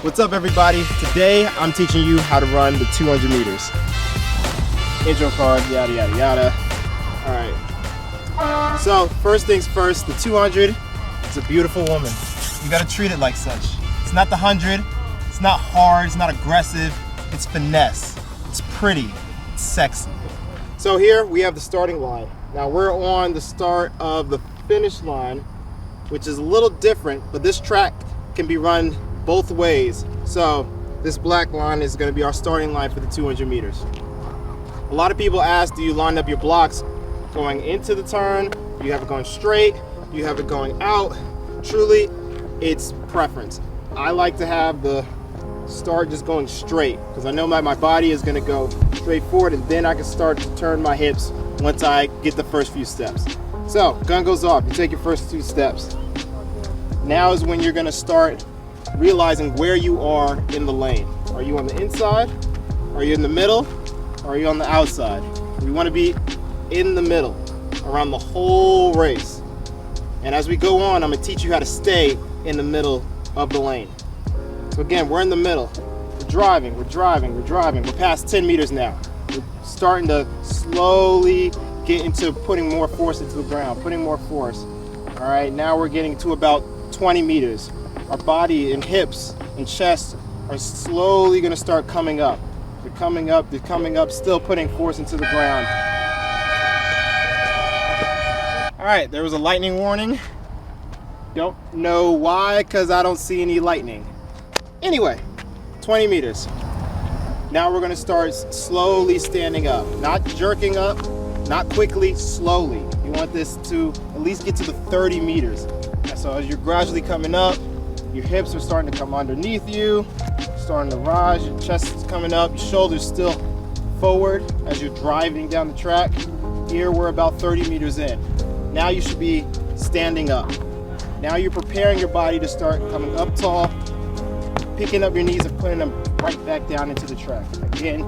What's up, everybody? Today I'm teaching you how to run the 200 meters. Intro card, yada yada yada. All right. So first things first, the 200 is a beautiful woman. You gotta treat it like such. It's not the 100. It's not hard. It's not aggressive. It's finesse. It's pretty. It's sexy. So here we have the starting line. Now we're on the start of the finish line, which is a little different, but this track can be run both ways. So this black line is going to be our starting line for the 200 meters. A lot of people ask, do you line up your blocks going into the turn? Do you have it going straight? Do you have it going out? Truly, it's preference. I like to have the start just going straight because I know my body is going to go straight forward, and then I can start to turn my hips once I get the first few steps. So gun goes off, you take your first 2 steps. Now is when you're going to start realizing where you are in the lane. Are you on the inside? Are you in the middle? Or are you on the outside? We want to be in the middle around the whole race. And as we go on, I'm going to teach you how to stay in the middle of the lane. So again, we're in the middle. We're driving. We're past 10 meters now. We're starting to slowly get into putting more force into the ground, putting more force. All right, now we're getting to about 20 meters. Our body and hips and chest are slowly going to start coming up. They're coming up, still putting force into the ground. All right, there was a lightning warning. Don't know why, because I don't see any lightning. Anyway, 20 meters. Now we're going to start slowly standing up, not jerking up, not quickly, slowly. You want this to at least get to the 30 meters. So as you're gradually coming up, your hips are starting to come underneath you, starting to rise, your chest is coming up, your shoulders still forward as you're driving down the track. Here we're about 30 meters in. Now you should be standing up. Now you're preparing your body to start coming up tall, picking up your knees and putting them right back down into the track. Again,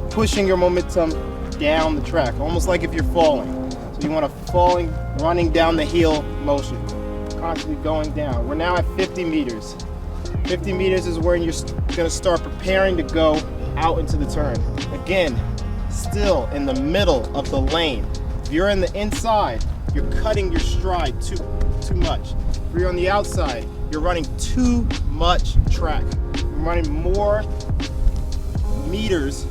pushing your momentum down the track, almost like if you're falling. So you want a falling, running down the heel motion. Constantly going down. We're now at 50 meters. 50 meters is where you're going to start preparing to go out into the turn. Again, still in the middle of the lane. If you're in the inside, you're cutting your stride too much. If you're on the outside, you're running too much track. You're running more meters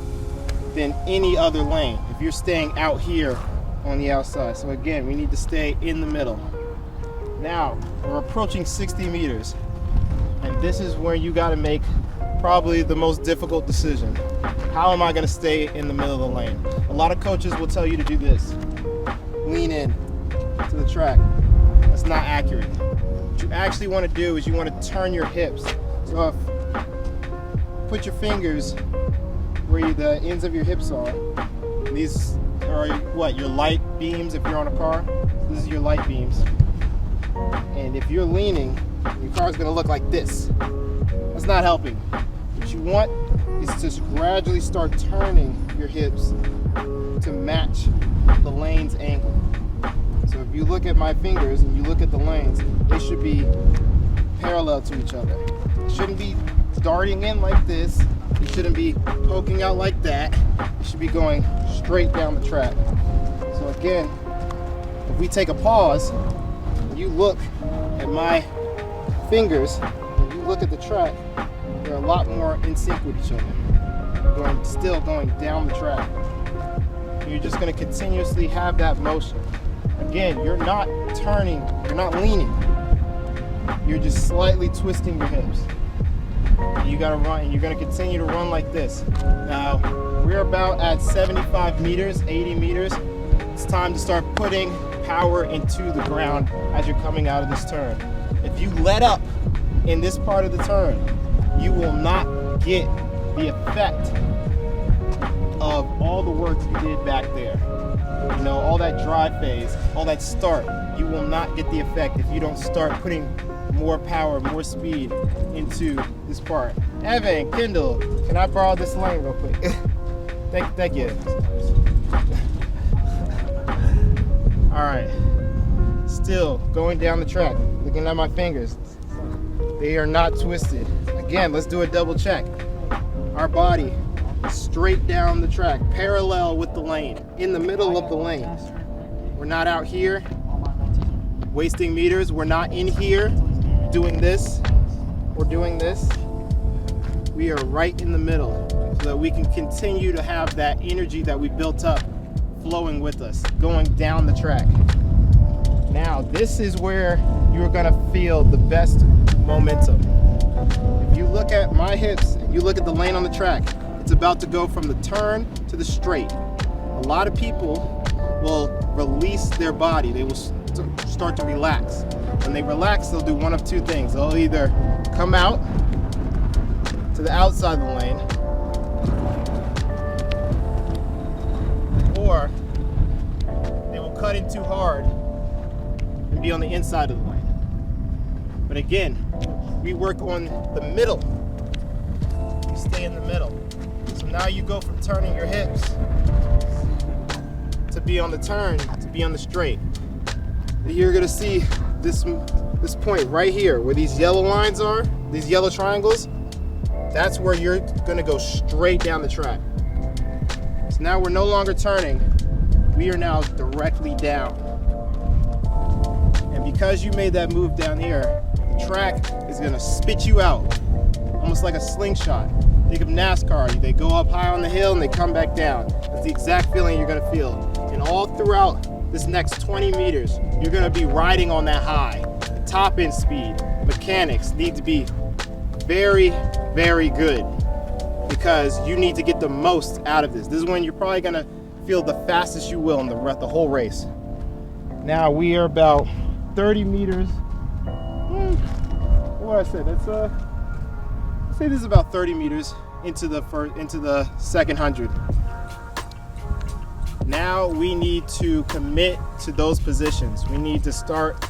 than any other lane if you're staying out here on the outside. So again, we need to stay in the middle. Now, we're approaching 60 meters, and this is where you got to make probably the most difficult decision. How am I going to stay in the middle of the lane? A lot of coaches will tell you to do this. Lean in to the track. That's not accurate. What you actually want to do is you want to turn your hips. So put your fingers where the ends of your hips are. And these are what, your light beams if you're on a car? This is your light beams. And if you're leaning, your car's going to look like this. That's not helping. What you want is to just gradually start turning your hips to match the lane's angle. So if you look at my fingers and you look at the lanes, they should be parallel to each other. It shouldn't be darting in like this. It shouldn't be poking out like that. It should be going straight down the track. So again, if we take a pause, you look at my fingers, and you look at the track, they're a lot more in sync with each other. Still going down the track. You're just going to continuously have that motion. Again, you're not turning, you're not leaning. You're just slightly twisting your hips. And you got to run, and you're going to continue to run like this. Now, we're about at 75 meters, 80 meters. It's time to start putting power into the ground as you're coming out of this turn. If you let up in this part of the turn, you will not get the effect of all the work you did back there. You know, all that drive phase, all that start, you will not get the effect if you don't start putting more power, more speed into this part. Evan, Kendall, can I borrow this lane real quick? Thank you. All right, still going down the track, looking at my fingers. They are not twisted. Again, let's do a double check. Our body straight down the track, parallel with the lane, in the middle of the lane. We're not out here wasting meters. We're not in here doing this or doing this. We are right in the middle so that we can continue to have that energy that we built up flowing with us, going down the track. Now, this is where you're gonna feel the best momentum. If you look at my hips and you look at the lane on the track, it's about to go from the turn to the straight. A lot of people will release their body. They will start to relax. When they relax, they'll do one of two things. They'll either come out to the outside of the lane, or they will cut in too hard and be on the inside of the lane. But again, we work on the middle. You stay in the middle. So now you go from turning your hips to be on the turn, to be on the straight. You're gonna see this point right here where these yellow lines are, these yellow triangles. That's where you're gonna go straight down the track. So now we're no longer turning. We are now directly down. And because you made that move down here, the track is gonna spit you out, almost like a slingshot. Think of NASCAR. They go up high on the hill and they come back down. That's the exact feeling you're gonna feel. And all throughout this next 20 meters, you're gonna be riding on that high. The top end speed, mechanics need to be very, very good because you need to get the most out of this. This is when you're probably gonna feel the fastest you will in the whole race. Now we are about 30 meters. What I said, that's say this is about 30 meters into the second 100. Now we need to commit to those positions. We need to start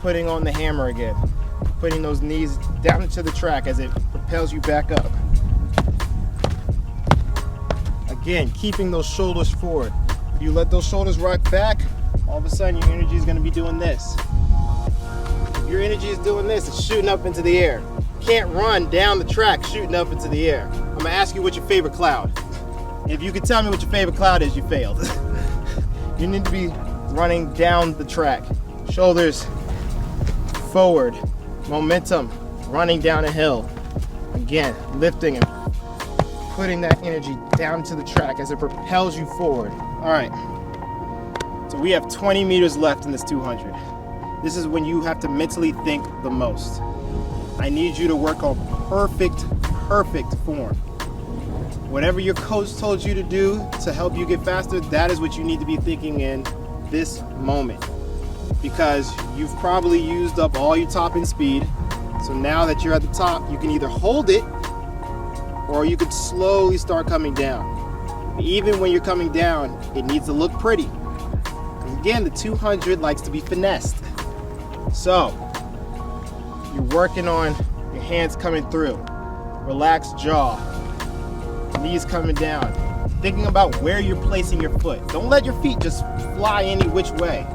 putting on the hammer again, putting those knees down into the track as it propels you back up. Again, keeping those shoulders forward. If you let those shoulders rock back, all of a sudden your energy is going to be doing this. If your energy is doing this, it's shooting up into the air. You can't run down the track shooting up into the air. I'm going to ask you what's your favorite cloud. If you can tell me what your favorite cloud is, you failed. You need to be running down the track. Shoulders forward, momentum, running down a hill. Again, lifting and putting that energy down to the track as it propels you forward. All right, so we have 20 meters left in this 200. This is when you have to mentally think the most. I need you to work on perfect form. Whatever your coach told you to do to help you get faster, that is what you need to be thinking in this moment. Because you've probably used up all your top end speed. So now that you're at the top, you can either hold it or you could slowly start coming down. Even when you're coming down, it needs to look pretty. Because again, the 200 likes to be finessed. So you're working on your hands coming through, relaxed jaw, knees coming down, thinking about where you're placing your foot. Don't let your feet just fly any which way.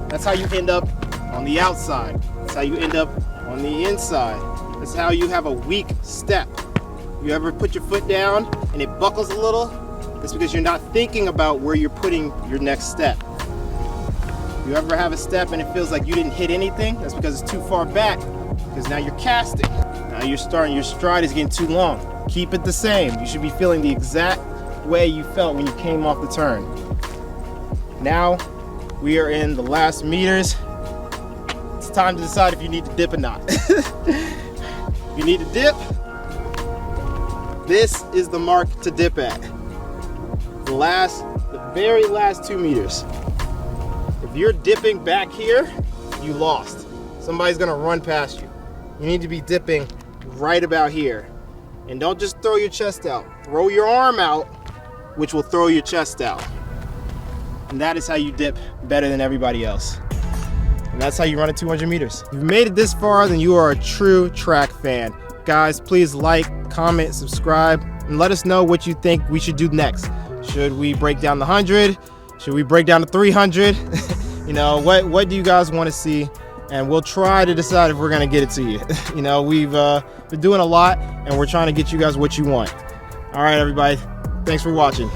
That's how you end up on the outside. That's how you end up on the inside. That's how you have a weak step. You ever put your foot down and it buckles a little? It's because you're not thinking about where you're putting your next step. You ever have a step and it feels like you didn't hit anything? That's because it's too far back, because now you're casting. Now you're starting, your stride is getting too long. Keep it the same. You should be feeling the exact way you felt when you came off the turn. Now we are in the last meters. It's time to decide if you need to dip or not. If you need to dip, this is the mark to dip at. The very last 2 meters. If you're dipping back here, you lost. Somebody's gonna run past you. You need to be dipping right about here. And don't just throw your chest out. Throw your arm out, which will throw your chest out. And that is how you dip better than everybody else. And that's how you run at 200 meters. If you've made it this far, then you are a true track fan. Guys, please like, comment, subscribe, and let us know what you think we should do next. Should we break down the 100? Should we break down the 300? You know, what do you guys want to see? And we'll try to decide if we're gonna get it to you. You know, we've We're doing a lot, and we're trying to get you guys what you want. All right, everybody. Thanks for watching.